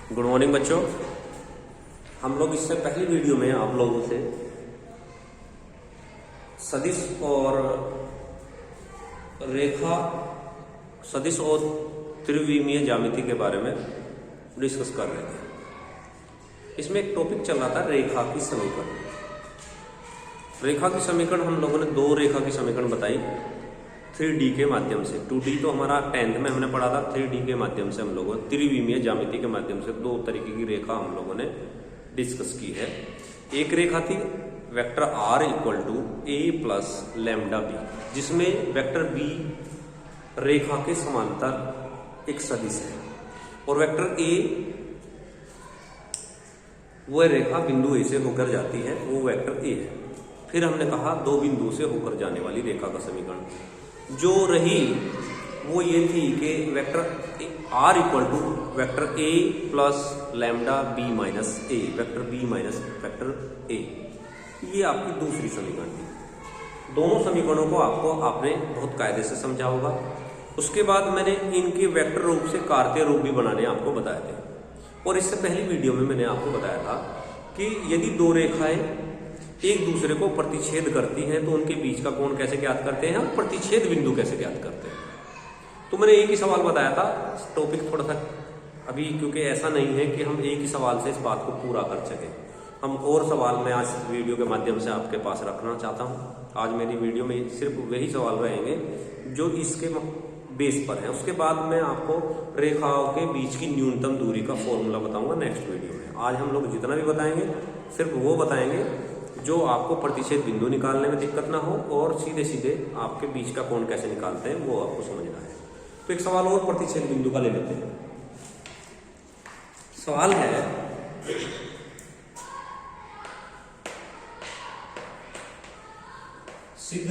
Good morning बच्चों। हम लोग इससे पहली वीडियो में आप लोगों से सदिश और रेखा सदिश और त्रिविमीय ज्यामिति के बारे में डिस्कस कर रहे थे। इसमें एक टॉपिक चल रहा था रेखा की समीकरण। रेखा की समीकरण हम लोगों ने दो रेखा की समीकरण बताई 3D के माध्यम से। 2D तो हमारा 10th में हमने पढ़ा था। 3D के माध्यम से हम लोगों ने त्रिविमीय ज्यामिति के माध्यम से दो तरीके की रेखा हम लोगों ने डिस्कस की है। एक रेखा थी vector r equal to a plus lambda B, जिसमें वेक्टर b रेखा के समांतर एक सदिश है और वेक्टर a वह रेखा बिंदु a से होकर जाती है, वो वेक्टर a है। फिर हमने कहा दो बिंदु से होकर जाने वाली रेखा का समीकरण जो रही वो ये थी कि vector r equal to vector a plus lambda b minus a, vector b minus vector a, ये आपकी दूसरी समीकरण थी। दोनों समीकरणों को आपने बहुत कायदे से समझा होगा। उसके बाद मैंने इनके वेक्टर रूप से कार्तीय रूप भी बनाने आपको बताए थे और इससे पहली वीडियो में मैंने आपको बताया था कि यदि दो रेखाएं एक दूसरे को प्रतिच्छेद करती हैं तो उनके बीच का कोण कैसे ज्ञात करते हैं और प्रतिच्छेद बिंदु कैसे ज्ञात करते हैं। तो मैंने एक ही सवाल बताया था। टॉपिक थोड़ा सा अभी क्योंकि ऐसा नहीं है कि हम एक ही सवाल से इस बात को पूरा कर सकें, हम और सवाल मैं आज वीडियो के माध्यम से आपके पास रखना चाहता हूँ। आज मेरी वीडियो में सिर्फ वही सवाल रहेंगे जो इसके बेस पर है। उसके बाद मैं आपको रेखाओं के बीच की न्यूनतम दूरी का फॉर्मूला बताऊंगा नेक्स्ट वीडियो में। आज हम लोग जितना भी बताएंगे सिर्फ वो बताएंगे जो आपको प्रतिच्छेद बिंदु निकालने में दिक्कत ना हो और सीधे सीधे आपके बीच का कोण कैसे निकालते हैं वो आपको समझना है। तो एक सवाल और प्रतिच्छेद बिंदु का ले लेते हैं। सवाल है सिद्ध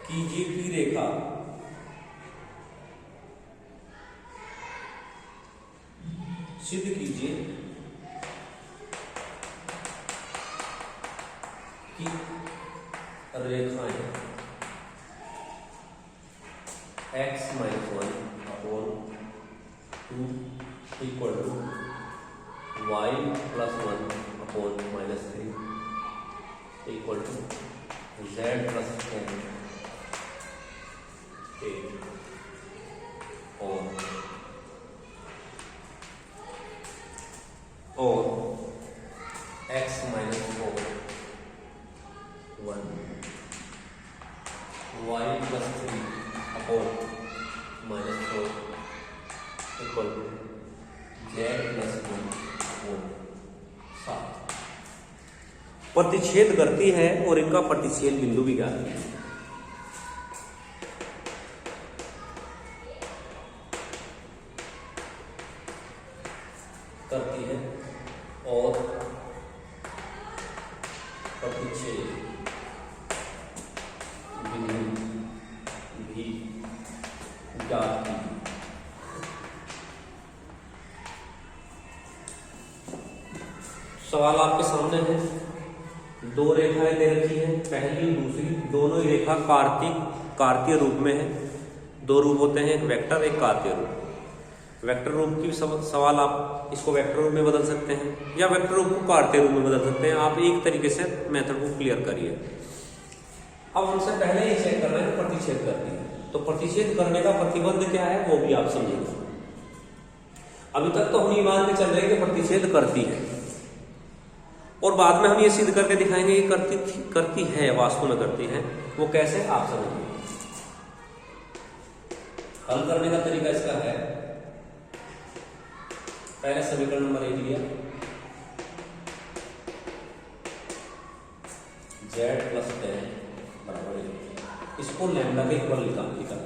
कीजिए कि रेखा सिद्ध कीजिए कि रेखाएं x minus 1 upon 2 equal to y plus 1 upon minus 3 equal to z plus 10 और x minus 4 1 y plus 3 upon minus 4 equal to z plus 1 upon 7 प्रतिच्छेद करती है और इनका प्रतिच्छेद बिंदु भी ज्ञात है। करती है और प्रतिच्छेद बिंदु भी ज्ञात है। सवाल आपके सामने है। दो रेखाएं दे रखी हैं, पहली दूसरी, दोनों ही रेखा कार्तीय रूप में है। दो रूप होते हैं, एक वेक्टर एक कार्तीय रूप। वेक्टर रूप की सवाल आप इसको वेक्टर रूप में बदल सकते हैं या वेक्टर रूप को कार्तीय रूप में बदल सकते हैं। आप एक तरीके से मेथड को क्लियर करिए। अब हमसे पहले ये चेक करना है प्रतिच्छेद करती है, तो प्रतिच्छेद करने का प्रतिबंध क्या है वो भी आप समझिएगा। अभी तक तो हम ये मान के चल रहे हैं कि प्रतिच्छेद करती है और बाद में हम ये सिद्ध करके दिखाएंगे कि करती है, वास्तव में करती है। वो कैसे आप समझिए। हल करने का तरीका इसका है, पहले समीकरण नंबर 1 लिया z प्लस 10 बराबर 1, इसको लैम्डा के इक्वल निकाल दिया।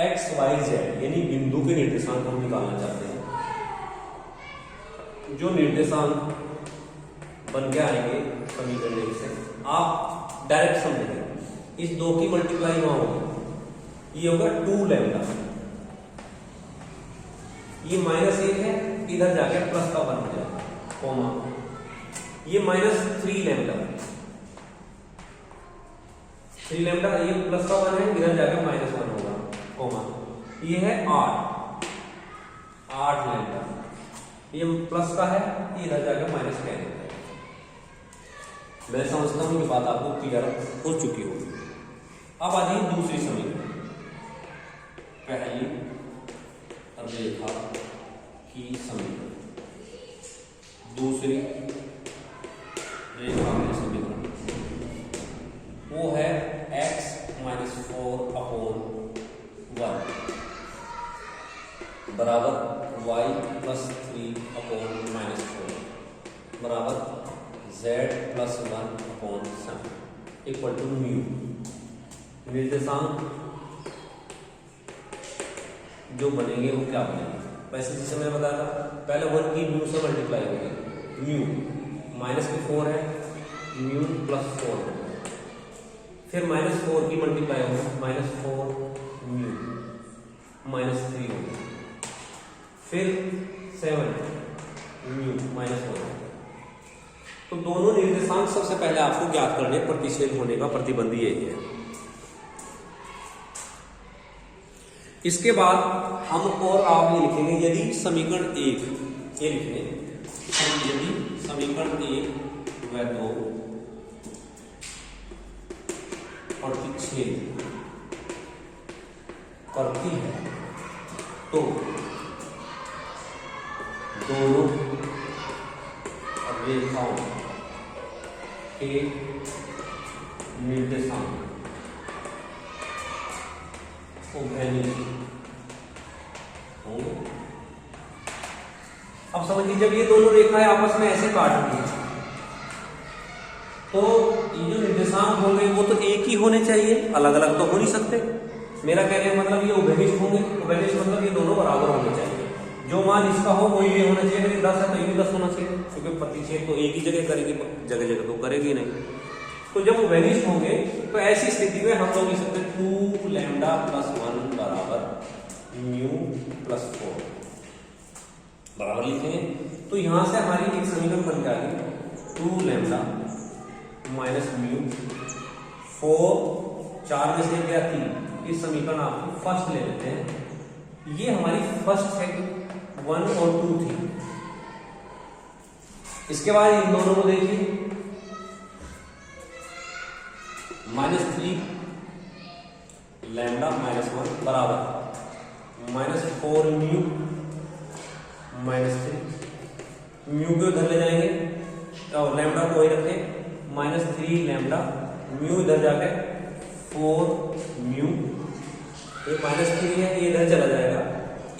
x y z यानी बिंदु के निर्देशांक हम निकालना चाहते हैं। जो निर्देशांक बन के आएंगे समीकरण से आप डायरेक्ट समझेंगे। इस 2 की मल्टीप्लाई वहां होगी, ये होगा 2 लैम्डा, ये माइनस 1 है, इधर जाके प्लस का 1 हो जाएगा, कोमा, ये माइनस 3 लैम्डा, 3 लैम्डा, ये प्लस का 1 है, इधर जाके माइनस 1 होगा, कोमा, ये है 8, 8 लैम्डा, ये प्लस का है, ये इधर जाकर माइनस का है। मैं समझता हूँ कि बात आपको क्लियर हो चुकी होगी। अब आ जाइए दूसरी समीकरण, पहली रेखा की समीकरण, दूसरी रेखा की समीकरण वो है x माइनस 4/1 बराबर y प्लस 3/-4 बराबर z plus 1/7 equal to mu. निर्देशांक जो बनेंगे वो क्या बनेंगे? वैसे जिसे मैंने बताया था पहले 1 की म्यू से मल्टीप्लाई होगी, म्यू माइनस की 4 है, म्यू प्लस 4 है, फिर -4 की मल्टीप्लाई होगी, -4 म्यू -3 होगी, फिर 7 म्यू -1। तो दोनों निर्देशांक सबसे पहले आपको ज्ञात करने, प्रतिच्छेद होने का प्रतिबंध यही है। इसके बाद हम और आप ये लिखेंगे यदि समीकरण 1 ये लिखेंगे, यदि समीकरण 1 व 2 प्रतिच्छेद करती है तो दोनों रेखाओं के निर्देशांक उभयनिष्ठ होंगे। अब समझिए जब ये दोनों रेखाएं आपस में ऐसे काट रही हैं तो ये जो निर्देशांक होंगे वो तो एक ही होने चाहिए, अलग अलग तो हो नहीं सकते। मेरा कहने का मतलब ये उभयनिष्ठ होंगे, उभयनिष्ठ मतलब ये दोनों बराबर होने चाहिए। जो मान इसका हो वही ये होना चाहिए, अगर 10 है तो ये भी 10 होना चाहिए, क्योंकि प्रतिच्छेद तो एक ही जगह करेगी, जगह जगह तो करेगी नहीं। तो जब उभयनिष्ठ होंगे तो ऐसी स्थिति में हम लोग लिख सकते हैं 2 लैम्डा प्लस 1 बराबर म्यू प्लस 4 बराबर लिखेंगे। तो यहां से हमारी एक समीकरण बन जाएगी 2 लैम्डा माइनस म्यू 4, 4 में से गया 3। इस समीकरण आपको फर्स्ट ले लेते हैं, ये हमारी फर्स्ट है, 1 और 2 थी। इसके बाद इन दोनों को देखिए, -3 लैम्डा -1 बराबर -4 म्यू -3 म्यू को इधर ले जाएंगे और लैम्डा को ही रखें, -3 लैम्डा म्यू इधर जाके 4 म्यू, ये -3 है ये इधर चला जाएगा,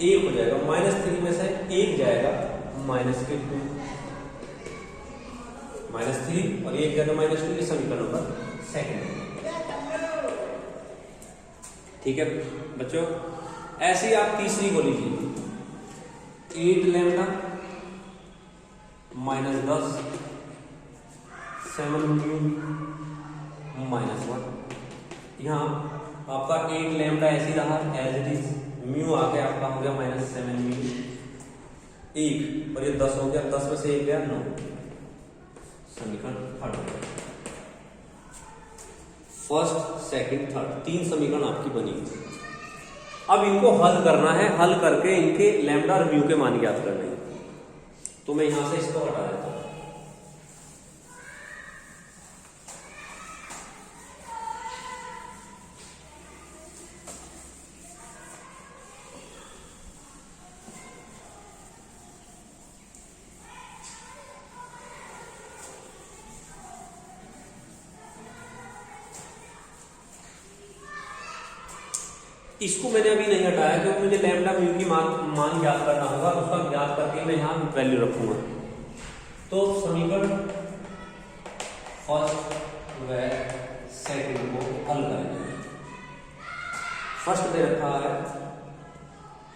1 हो जाएगा, -3 में से 1 जाएगा -2, -3 और 1 जाएगा -2। ये समीकरण नंबर सेकंड। ठीक है बच्चों, ऐसे ही आप तीसरी को लीजिए, 8 लैम्डा -10 7 म्यू -1। यहाँ आपका 8 लैम्डा ऐसे ही रहा एज इट इज, म्यू आके आपका हो गया -7 म्यू 1 और ये 10 हो गया, 10 में से 1 गया 9। समीकरण थर्ड, फर्स्ट सेकंड थर्ड, 3 समीकरण आपकी बनी। अब इनको हल करना है, हल करके इनके लैम्डा और म्यू के मान ज्ञात करने हैं। तो मैं यहां से इसको हटा देता हूं। इसको मैंने अभी नहीं हटाया क्योंकि मुझे लैम्डा म्यू की मान ज्ञात करना होगा, उसका ज्ञात करके मैं यहां वैल्यू रखूंगा। तो समीकरण फर्स्ट व सेकंड को हल करेंगे। फर्स्ट दे रखा है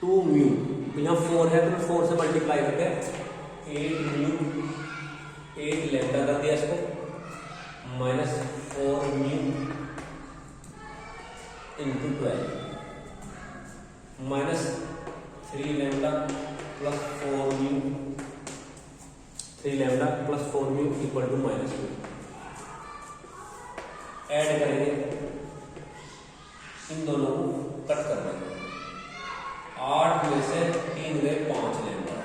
2 म्यू, यहां 4 है तो 4 से मल्टीप्लाई करके 8 म्यू, 8 लैम्डा कर दिया इसको, -4 mu into 12 -3 lambda plus 4 mu, 3 lambda plus 4 mu equal to -2। Add करेंगे, इन दोनों को कट कर देंगे, 8 में से 3 3 गए 5 लैम्डा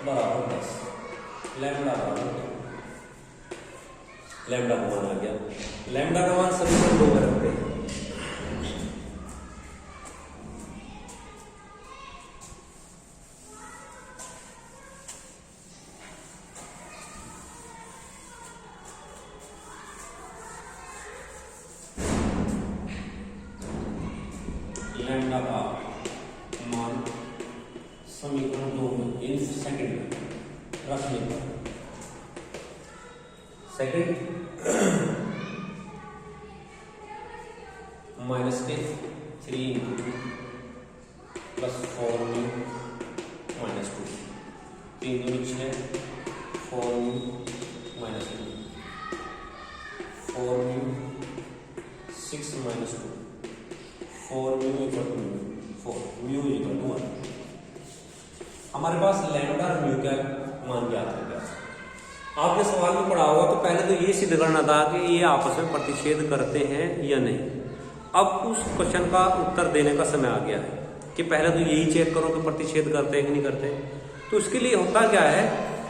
बराबर 10, लैम्डा बराबर 2, लैम्डा का मान आ गया। लैम्डा का मान समीकरण 2 में रखते हैं। लैम्डा का मान समीकरण 2 में इन सेकंड में रखने पर सेकंड माइनस के 3 प्लस 4 म्यू माइनस 2, 3 दूनी 6, 4 mu minus 2, 4 mu 6 minus 2, 4 mu equal to 4, mu equal to 1। हमारे पास लैम्डा और म्यू का मान ज्ञात हो गया। आपने सवाल में पढ़ा होगा तो पहले तो ये सिद्ध करना था कि ये आपस में प्रतिच्छेद करते हैं या नहीं। अब उस क्वेश्चन का उत्तर देने का समय आ गया है कि पहले तो यही चेक करो कि प्रतिच्छेद करते हैं कि नहीं करते। तो इसके लिए होता क्या है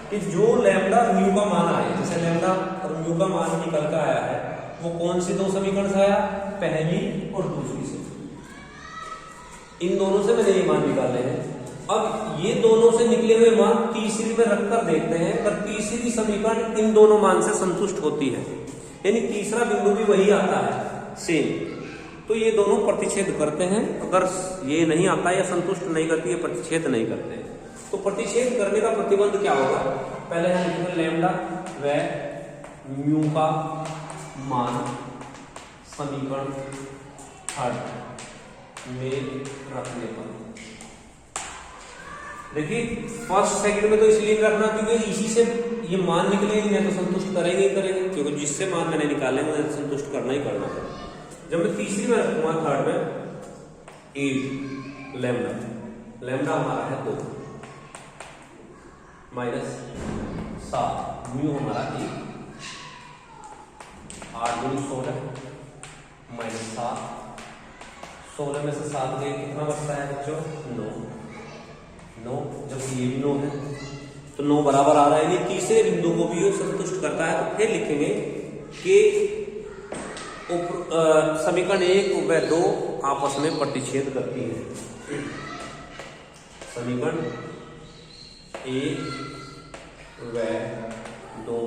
कि जो लैम्डा और म्यू का मान आया, जैसे लैम्डा और म्यू का मान निकल कर आया है, वो कौन से दो समीकरण से आया, पहली और दूसरी से। इन दोनों से मैंने ये मान निकाले हैं। अब ये दोनों से निकले हुए मान तीसरी में रखकर देखते हैं, पर तीसरी समीकरण इन दोनों मान से संतुष्ट होती है, यानी तीसरा बिंदु भी वही आता है सेम। तो ये दोनों प्रतिच्छेद करते हैं। अगर ये नहीं आता या संतुष्ट नहीं करती है, प्रतिच्छेद नहीं करते हैं, तो प्रतिच्छेद करने का प्रतिबंध क्या होगा। पहले हम लिखेंगे लैम्डा व म्यू का मान समीकरण थर्ड में रखने पर। देखिए फर्स्ट सेकंड में तो इसलिए रखना क्योंकि इसी से ये मान निकले, मैं तो संतुष्ट करेंगे ही करेंगे, क्योंकि जिससे मान मैंने निकाले मुझे संतुष्ट करना ही करना है। जब मैं तीसरी में रखूंगा थर्ड में 8 लैम्डा, लैम्डा हमारा है 2 माइनस 7, म्यू हमारा 1, 8 दूनी 16 माइनस 7, 16 में से 7 गए कितना बचता है बच्चों, 9, जबकि ये भी 9 है तो 9 बराबर आ रहा है। ये तीसरे बिंदु को भी संतुष्ट करता है। तो फिर लिखेंगे कि समीकरण 1 व 2 आपस में प्रतिच्छेद करती है। समीकरण 1 व 2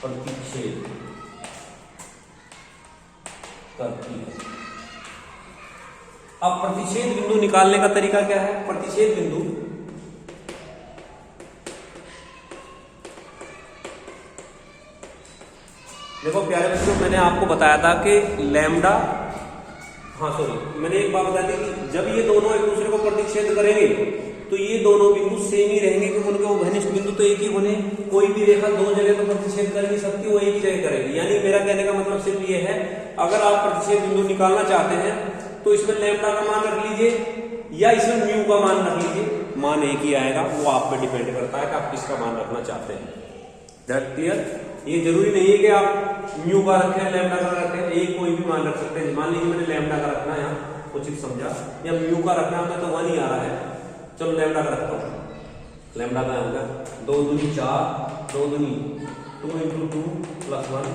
प्रतिच्छेद करती है। अब प्रतिच्छेद बिंदु निकालने का तरीका क्या है। प्रतिच्छेद बिंदु देखो प्यारे बच्चों, मैंने आपको बताया था कि लैम्डा, मैंने एक बात बताई थी कि जब ये दोनों एक दूसरे को प्रतिच्छेद करेंगे तो ये दोनों बिंदु सेम ही रहेंगे, क्योंकि उनके वो घनिष्ठ बिंदु तो एक ही होने। कोई भी रेखा दो जगह तो प्रतिच्छेद कर नहीं सकती, वो एक ही जगह करेगी। यानी मेरा कहने का मतलब सिर्फ ये है, अगर आप प्रतिच्छेद बिंदु निकालना चाहते हैं तो इसमें लैम्डा का मान रख लीजिए या इसमें म्यू का मान रख लीजिए, मान एक ही आएगा। वो आप पे डिपेंड करता है कि आप किसका मान रखना चाहते हैं। That clear. ये जरूरी नहीं है कि आप म्यू का रखें लैम्डा का रखें, एक कोई भी मान रख सकते हैं। मान लीजिए मैंने लैम्डा का रखना है, यहाँ उचित समझा, या म्यू का रखना है तो 1 ही आ रहा है, चलो लैम्डा का रखता हूँ। लैम्डा का होगा 2 दूनी 4, 2 दूनी 2 into 2 plus 1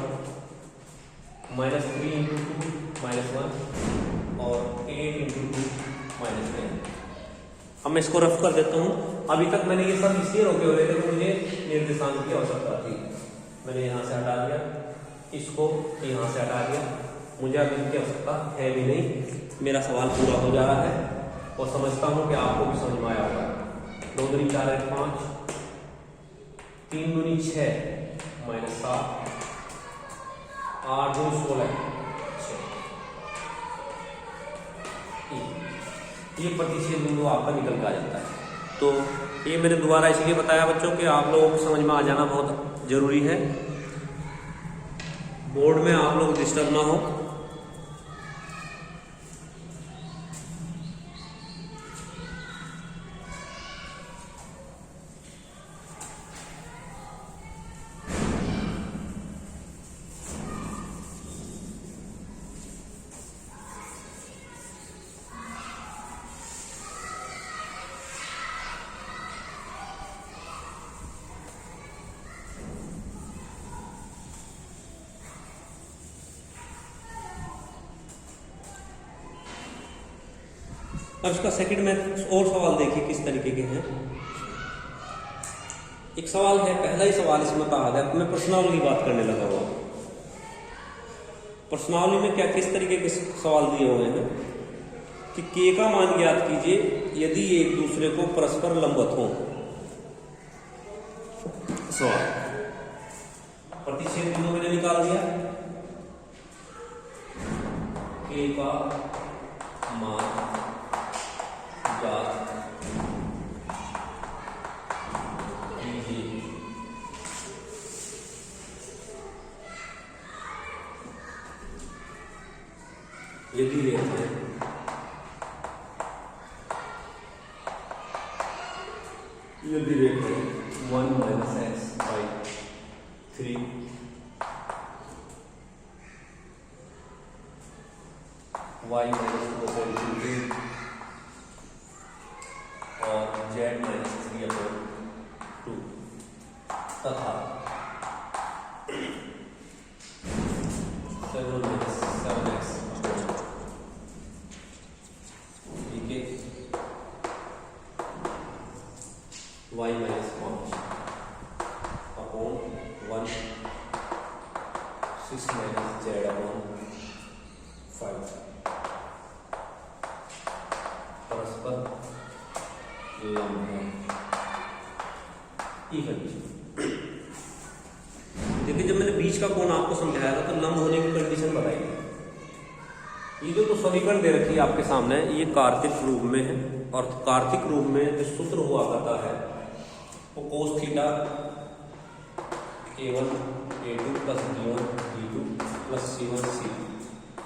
minus 3 into 2 minus 1 और 8 इंटू 2 माइनस 10। अब मैं इसको रफ कर देता हूँ। अभी तक मैंने ये सब इसलिए रोके हुए थे कि मुझे निर्देशांक की आवश्यकता थी। मैंने यहाँ से हटा दिया, इसको यहाँ से हटा दिया, मुझे अभी इनकी आवश्यकता है भी नहीं। मेरा सवाल पूरा हो जा रहा है और समझता हूँ कि आपको भी समझ में आया होगा। 2 दूनी 4 है 5, 3 दूनी 6 माइनस 7, 8 दूनी 16 6। ये प्रतिच्छेद बिंदु आपका निकल के आ जाता है। तो ये मैंने दोबारा इसलिए बताया बच्चों कि आप लोगों को समझ में आ जाना बहुत जरूरी है, बोर्ड में आप लोग डिस्टर्ब ना हो। अब इसका सेकंड में और सवाल देखिए किस तरीके के हैं। एक सवाल है, पहला ही सवाल इसमें कहा गया, मैं प्रश्नावली की बात करने लगा हुआ। प्रश्नावली में क्या किस तरीके के सवाल दिए हुए हैं कि k का मान ज्ञात कीजिए यदि ये एक दूसरे को परस्पर लंबवत हो। सवाल प्रतिच्छेद बिंदु मैंने निकाल दिया, k का मान ज्ञात कीजिए यदि रेखा यदि रेखा 1 - x/3 y - 4/2 और z - 3/2 तथा 7 - 7x ठीक है y - 5 अपॉन 1 6 - z/5 परस्पर लंब है। ये कंडीशन देखिए, जब मैंने बीच का कोण आपको समझाया था तो लंब होने की कंडीशन बताई थी। ये जो तो समीकरण दे रखी है आपके सामने, ये कार्तिक रूप में है और कार्तिक रूप में जो सूत्र हुआ करता है वो cos theta a1 a2 plus b1 b2 plus c1 c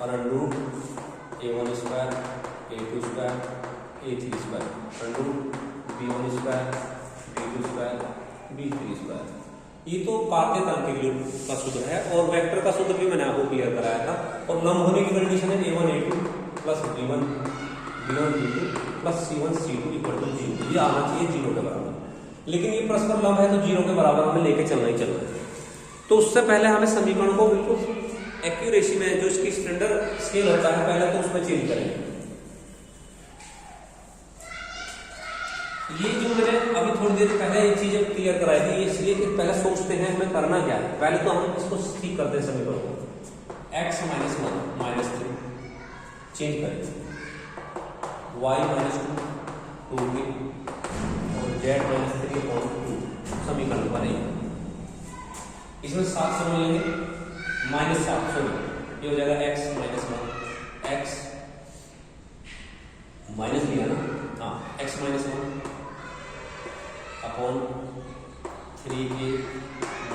और under a1 square a2 square a3 square under b1 square b2 square b3 square. ये तो कार्तीय तांत्रिक का सूत्र है और वेक्टर का सूत्र भी मैंने आपको क्लियर कराया था। और लंब होने की कंडीशन है a1 a2 plus b1 b2 plus c1 c2 equal to 0। ये आना चाहिए 0 के बराबर, लेकिन ये परस्पर लंब है तो 0 के बराबर हमें लेके चलना ही चलना है। तो उससे पहले हमें समीकरण को बिल्कुल एक्यूरेसी में, जो इसकी स्टैंडर्ड स्केल होता है, पहले तो उसमें चेंज करेंगे। ये जो मैंने अभी थोड़ी देर पहले ये चीजें क्लियर कराई थी, इसलिए कि पहले सोचते हैं हमें करना क्या है। पहले तो हम इसको ठीक करते हैं समीकरण को, x - 1 - 3 चेंज करेंगे, y - 2 2 और z - 3/2 समीकरण बनेगा। इसमें 7 समझ लेंगे, -7 सॉरी ये हो जाएगा x - 1 x माइनस लिया ना, हाँ x - 1 अपॉन 3a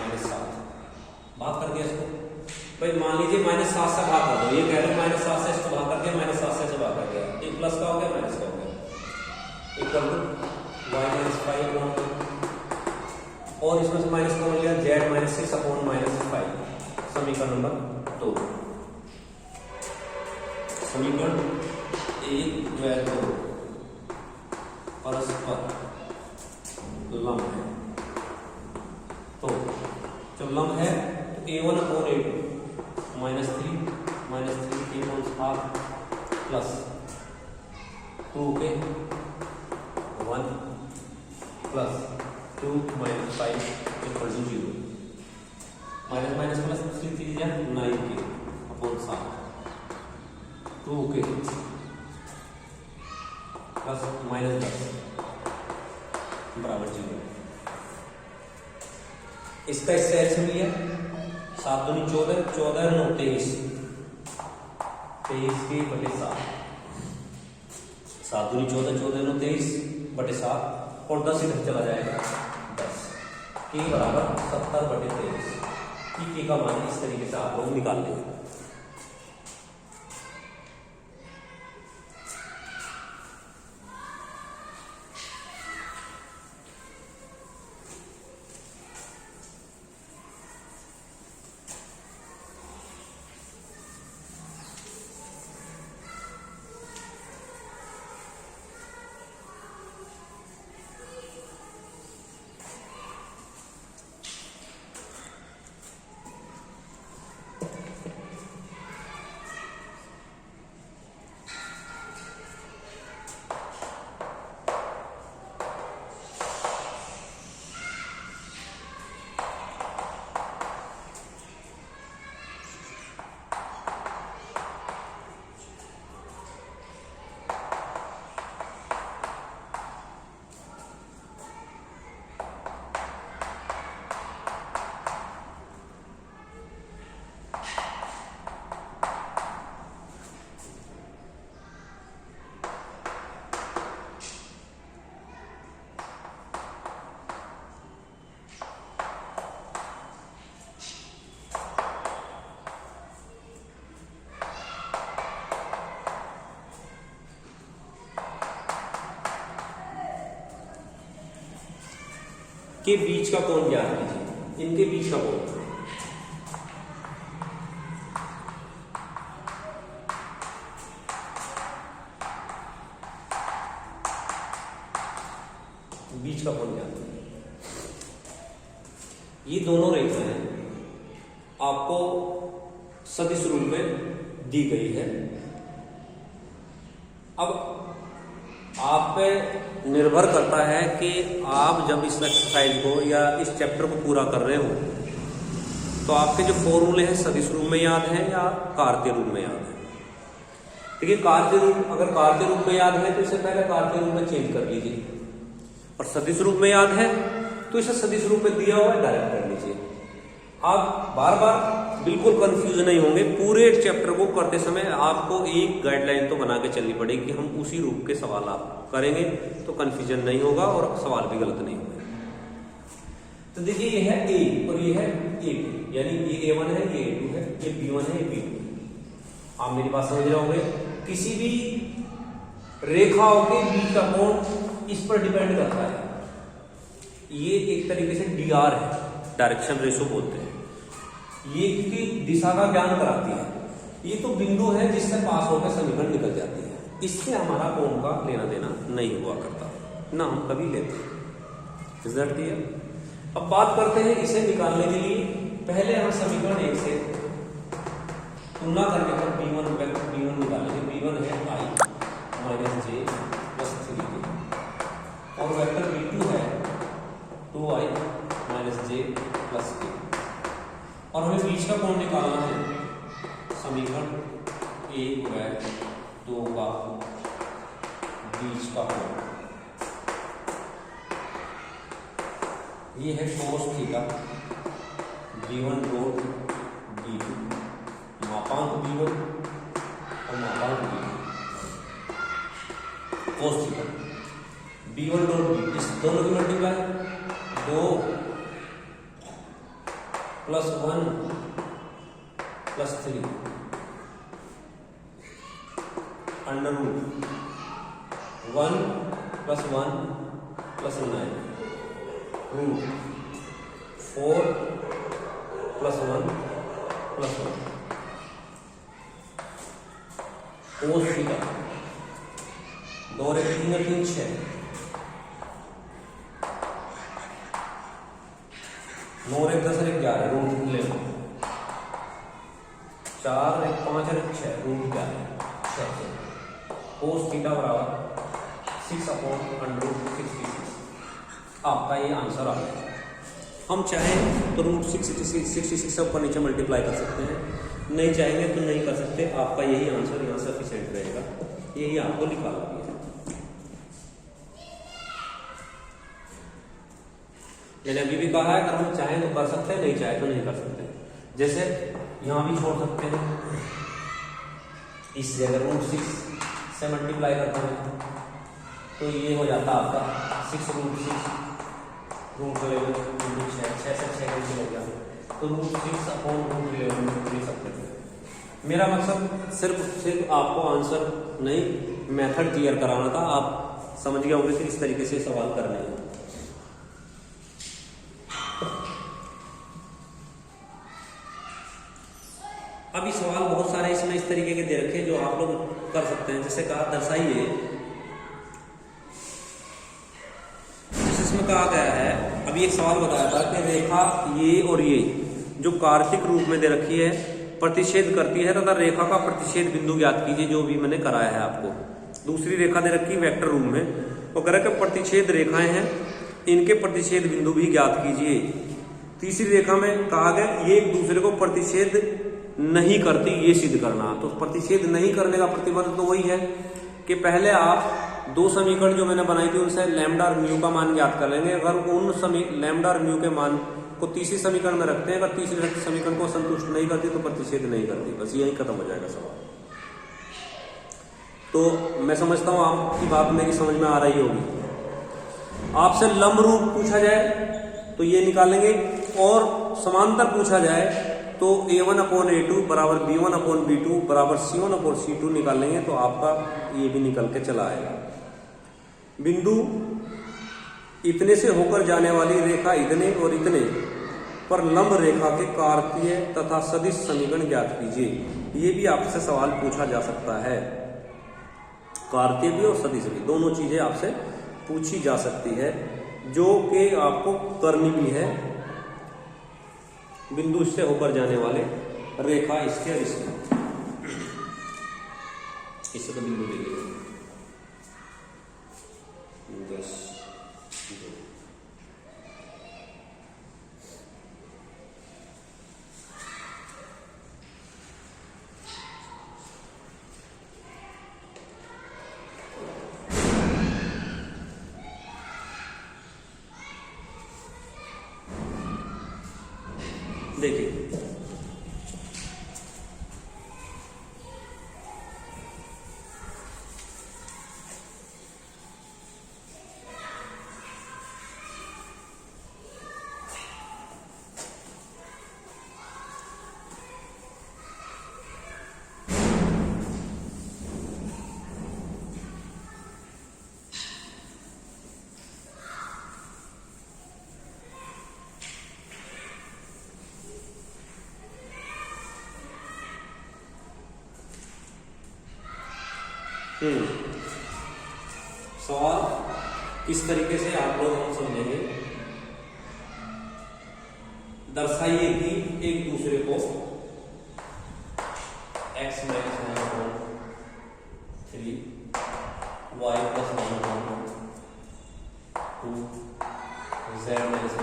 - 7 भाग कर दिया इसको। भाई मान लीजिए -7 से भाग कर दो, ये कह रहे हैं -7 से इसको भाग कर दिया, -7 से भाग कर दिया, एक प्लस का हो गया माइनस का हो गया, इक्वल टू y - 5 और इसमें से माइनस को लिया z - 6 अपॉन -5 समीकरण नंबर 2। समीकरण 1 जो है तो परस्पर लंब है। तो जब लंब है तो a1 upon a2 -3 a1 plus 2 के 1 plus 2 - 5 equal to 0। Minus minus plus 3 9 के अपॉन 7 2 के प्लस -10 बराबर 0। इसका इससे एल्सियम लिया, 7 दूनी 14 14 9 23 23 के बटे 7 7 दूनी 14 14 9 23 बटे 7 और 10 इधर चला जाएगा 10 के बराबर 70 बटे 23। के का मान इस तरीके से आप लोग निकाल लेंगे। के बीच का कोण ज्ञात कीजिए, इनके बीच का कोण। बीच का कोण ज्ञात कीजिए। ये दोनों रेखाएं आपको सदिश रूप में दी गई है। अब आप पे निर्भर करता है कि आप जब इस एक्सरसाइज को या इस चैप्टर को पूरा कर रहे हो तो आपके जो फॉर्मूले हैं सदिश रूप में याद हैं या कार्तीय रूप में याद है। देखिए कार्तीय रूप, अगर कार्तीय रूप में याद है तो इसे पहले कार्तीय रूप में चेंज कर लीजिए, और सदिश रूप में याद है तो इसे सदिश रूप में दिया हुआ डायरेक्ट कर लीजिए। आप बार बार बिल्कुल कंफ्यूज नहीं होंगे। पूरे चैप्टर को करते समय आपको एक गाइडलाइन तो बना के चलनी पड़ेगी कि हम उसी रूप के सवाल आप करेंगे तो कंफ्यूजन नहीं होगा और सवाल भी गलत नहीं होंगे। तो देखिए ये है ए और ये है ए, यानी ये A1 है, ये A2 है, ये B1 है, ये B2। आप मेरी बात समझ रहे होंगे। किसी भी रेखाओं के बीच का कोण इस पर डिपेंड करता है। ये एक तरीके से DR है, डायरेक्शन रेशो बोलते हैं। ये की दिशा का ज्ञान कराती है। ये तो बिंदु है जिससे पास होकर समीकरण निकल जाती है। इससे हमारा कोण का लेना देना नहीं हुआ करता, ना हम कभी लेते। Is that clear? अब बात करते हैं इसे निकालने के लिए। पहले हम समीकरण 1 से तुलना करने पर B1 निकालेंगे। B1 है I - j + 3k और वेक्टर B2 है 2I - j + k, और हमें बीच का कोण निकालना है। समीकरण 1 व 2 का बीच का कोण ये है cos theta. B1 dot B2 मापांक B1 और मापांक B2 cos theta. B1 dot B, इस दोनों की multiply 2 + 1 + 3 under root 1 + 1 + 9 root 4 + 1 + 1 cos theta. 2 और 3 और 3 6 9 और 1 10 और 11 रूट 11 4 और 1 5 और 1 6 रूट 11 cos थीटा बराबर 6/√66। आपका ये आंसर आ गया। हम चाहें तो √66 से ऊपर नीचे मल्टीप्लाई कर सकते हैं, नहीं चाहेंगे तो नहीं कर सकते। आपका यही आंसर यहाँ सफिशिएंट रहेगा, यही आपको निकालना भी है। मैंने अभी भी कहा है, अगर हम चाहें तो कर सकते हैं, नहीं चाहे तो नहीं कर सकते। जैसे यहाँ भी छोड़ सकते हैं, इस जगह √6 से मल्टीप्लाई करते हैं तो ये हो जाता है आपका 6√6 √11 6 से 6 कैंसिल हो गया तो √6/√11 ले सकते हैं। मेरा मकसद सिर्फ आपको आंसर नहीं, मेथड क्लियर कराना था। आप समझ गए होंगे कि इस तरीके से सवाल करने हैं। अभी सवाल बहुत सारे इसमें इस तरीके के दे रखे जो आप लोग कर सकते हैं। जैसे कहा दर्शाइए, इसमें कहा गया है, अभी एक सवाल बताया था कि रेखा ये और ये जो कार्तिक रूप में दे रखी है प्रतिच्छेद करती है तथा रेखा का प्रतिच्छेद बिंदु ज्ञात कीजिए, जो भी मैंने कराया है आपको। दूसरी रेखा दे रखी वेक्टर रूप में, वो कह रहा है कि प्रतिच्छेद रेखाएं हैं, इनके प्रतिच्छेद बिंदु भी ज्ञात कीजिए। तीसरी रेखा में कहा गया ये एक दूसरे को प्रतिच्छेद नहीं करती, ये सिद्ध करना। तो प्रतिच्छेद नहीं करने का प्रतिबंध तो वही है कि पहले आप दो समीकरण जो मैंने बनाई थी उनसे लैम्डा और म्यू का मान ज्ञात कर लेंगे। अगर उन लैम्डा और म्यू के मान को तीसरी समीकरण में रखते हैं, अगर तीसरी समीकरण को संतुष्ट नहीं करती तो प्रतिच्छेद नहीं करती। बस यही खत्म हो जाएगा सवाल। तो मैं समझता हूं आपकी बात मेरी समझ में आ रही होगी। आपसे लंब रूप पूछा जाए तो ये निकालेंगे, और समांतर पूछा जाए तो A1/A2 बराबर B1/B2 बराबर C1/C2 निकालेंगे, तो आपका ये भी निकल के चला आएगा। बिंदु इतने से होकर जाने वाली रेखा इतने और इतने पर लंब रेखा के कार्तीय तथा सदिश समीकरण ज्ञात कीजिए। ये भी आपसे सवाल पूछा जा सकता है। कार्तीय भी और सदिश भी दोनों चीजें आपसे पूछी जा सकती है, जो कि आपको करनी भी है। बिंदु इससे होकर जाने वाले रेखा इसके और इससे तो बिंदु ले लीजिए 10 देखिए सवाल किस तरीके से आप लोग हम समझेंगे। दर्शाइए कि एक दूसरे को x minus 3 y plus 2 z minus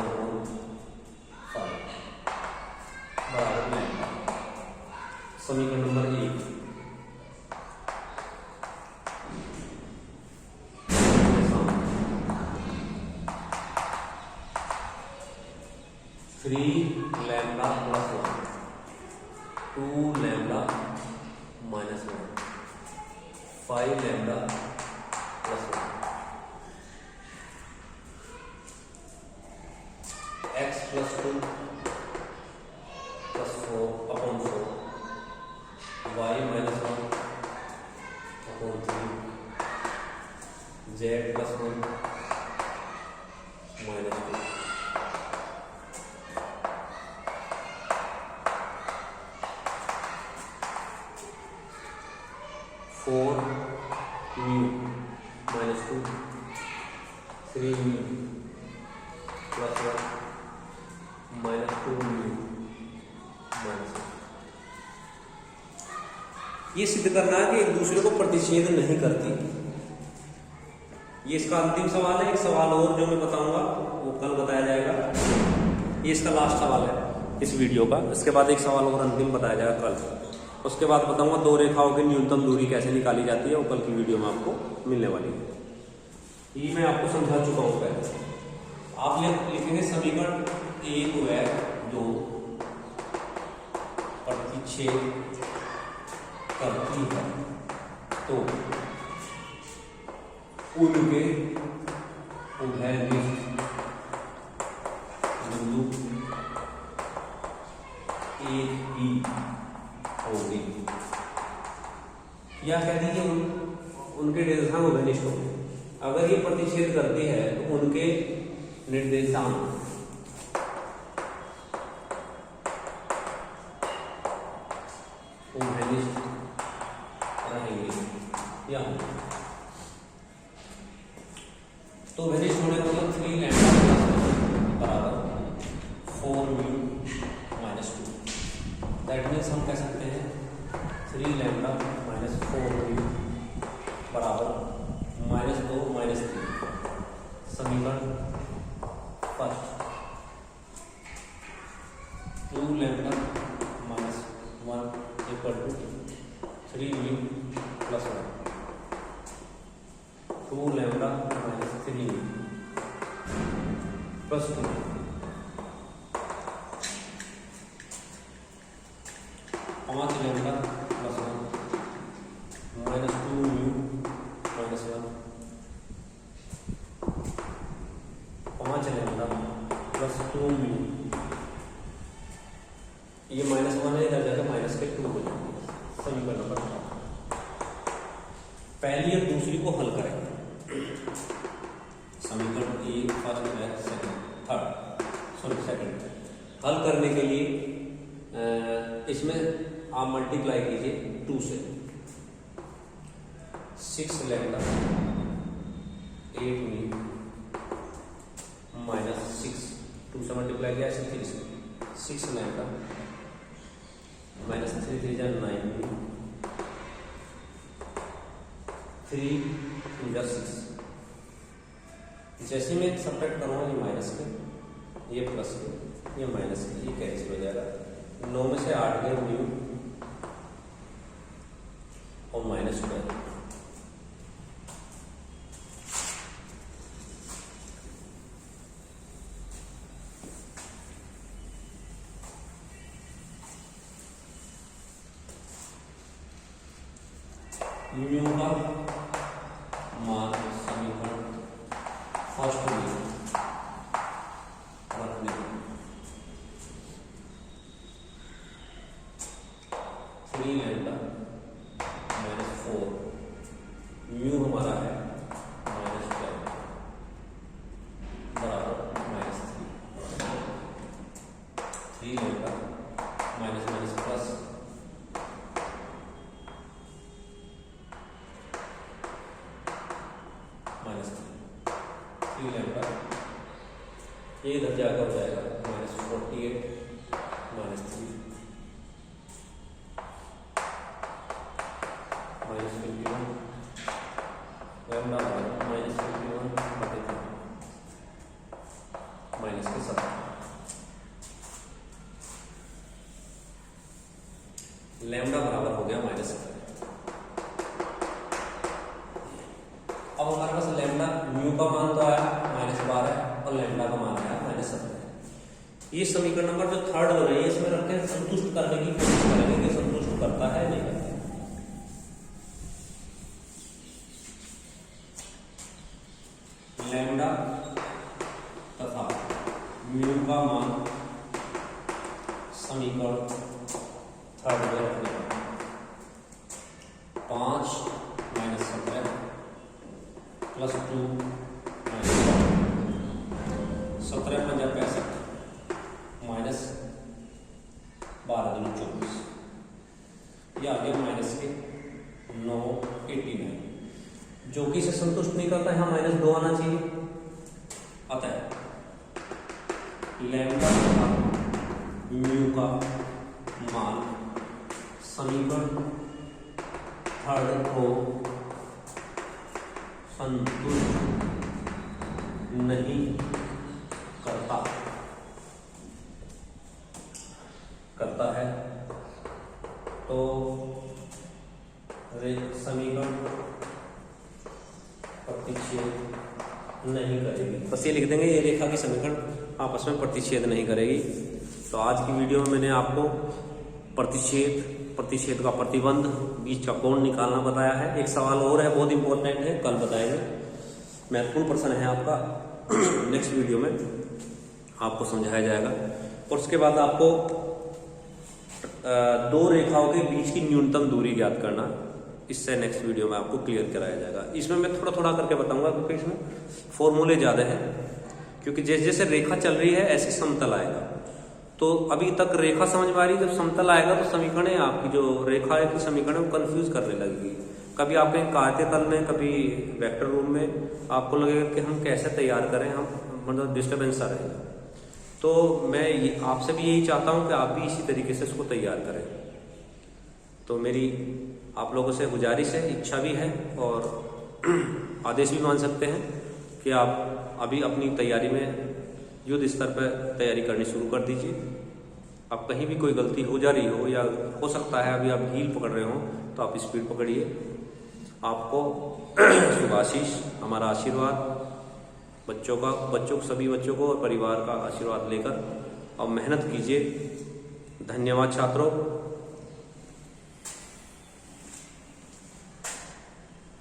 5 बराबर लैम्डा। समीकरण number 1 3 lambda plus 1 2 lambda minus 1 5 lambda plus 1 x plus 2 plus 4 upon 4 y minus 1 upon 3 z plus 1 minus 2 4 mu minus 2 3 mu plus 1 minus 2 mu minus 1। ये सिद्ध करना है कि एक दूसरे को प्रतिच्छेद नहीं करती। ये इसका अंतिम सवाल है। एक सवाल और जो मैं बताऊंगा वो कल बताया जाएगा। ये इसका लास्ट सवाल है इस वीडियो का। इसके बाद एक सवाल और अंतिम बताया जाएगा कल। उसके बाद बताऊंगा दो रेखाओं की न्यूनतम दूरी कैसे निकाली जाती है, वो कल की वीडियो में आपको मिलने वाली है। ये मैं आपको समझा चुका हूं पहले। आप लिखेंगे समीकरण 1 व 2 प्रतिच्छेद करती है तो उनके उभयनिष्ठ बिंदु एक ही होगी, या कह दीजिए उनके निर्देशांक उभयनिष्ठ होंगे। अगर ये प्रतिच्छेद करती है तो उनके निर्देशांक उभयनिष्ठ रहेंगे या तो उभयनिष्ठ होने का मतलब 3 लैम्डा बराबर 4 म्यू माइनस 2। दैट मीन्स हम कह सकते हैं 3 लैम्डा माइनस 4 म्यू बराबर -2 -3। समीकरण first 2 lambda minus 1 equal to 3 mu plus 1 2 lambda minus 3 mu plus 2 5 lambda plus 1 minus 2 mu minus 1 5 lambda plus 2 mu. ये -1 है, इधर जाकर माइनस के 2 हो जाएंगे। समीकरण नंबर पहली और दूसरी को हल करें। समीकरण 1 फर्स्ट हल करने के लिए इसमें आप मल्टीप्लाई कीजिए 2 से। 6 लैम्डा 8 म्यू माइनस 6, 2 से मल्टीप्लाई किया 3 से, 6 लैम्डा माइनस 3 3 जा 9 म्यू, 3 2 जा 6। जैसे मैं सब्ट्रैक्ट करूँगा ये माइनस के, ये प्लस के, ये माइनस के, ये कैंसिल हो जाएगा। 9 में से 8 गए म्यू और माइनस 12। म्यू का मान समीकरण फर्स्ट में रखने 3 लैम्डा माइनस 4, म्यू हमारा है माइनस 12 बराबर minus 3 lambda minus minus plus minus 3 lambda, ये इधर जाकर हो जाएगा minus 48 minus 3 minus 51 lambda minus 51 minus के 7 लैम्डा बराबर हो गया माइनस 7। अब हमारे पास लैम्डा म्यू का मान तो आया माइनस 12 और लैम्डा का मान आया माइनस 7। ये समीकरण नंबर जो थर्ड हो रही है इसमें रख के संतुष्ट करने की कोशिश करेंगे कि संतुष्ट करता है नहीं करता। लैम्डा तथा म्यू का मान समीकरण थर्ड में रखने 5 माइनस 17 प्लस 2 17 5 65 माइनस 12 दूनी 24, ये आ गया माइनस के 9 89। जो कि इसे संतुष्ट नहीं करता है, माइनस 2 आना चाहिए। अतः लैम्डा तथा म्यू का मान समीकरण थर्ड को संतुष्ट नहीं करता है तो समीकरण प्रतिच्छेद नहीं करेगी। बस ये लिख देंगे, ये रेखा की समीकरण आपस में प्रतिच्छेद नहीं करेगी। तो आज की वीडियो में मैंने आपको प्रतिच्छेद का प्रतिबंध, बीच का कोण निकालना बताया है। एक सवाल और है, बहुत इंपॉर्टेंट है, कल बताएंगे, महत्वपूर्ण प्रश्न है आपका। नेक्स्ट वीडियो में आपको समझाया जाएगा। और उसके बाद आपको 2 रेखाओं के बीच की न्यूनतम दूरी ज्ञात करना, इससे नेक्स्ट वीडियो में आपको क्लियर कराया जाएगा। इसमें मैं थोड़ा थोड़ा करके बताऊंगा क्योंकि इसमें फॉर्मूले ज़्यादा हैं, क्योंकि जैसे जैसे रेखा चल रही है ऐसे समतल आएगा। तो अभी तक रेखा समझ में आ रही, जब समतल आएगा तो समीकरण आपकी जो रेखा है की समीकरण वो कंफ्यूज करने लगेगी। कभी आप कहीं काटे तल में, कभी वेक्टर रूप में, आपको लगेगा कि हम कैसे तैयार करें, हम मतलब डिस्टर्बेंस आ रहेगा। तो मैं आपसे भी यही चाहता हूं कि आप भी इसी तरीके से इसको तैयार करें। तो मेरी आप लोगों से गुजारिश है, इच्छा भी है और आदेश भी मान सकते हैं कि आप अभी अपनी तैयारी में युद्ध स्तर पर तैयारी करनी शुरू कर दीजिए। अब कहीं भी कोई गलती हो जा रही हो या हो सकता है अभी आप हील पकड़ रहे हो तो आप स्पीड पकड़िए। आपको शुभाशीष, हमारा आशीर्वाद, बच्चों सभी बच्चों को और परिवार का आशीर्वाद लेकर अब मेहनत कीजिए। धन्यवाद छात्रों।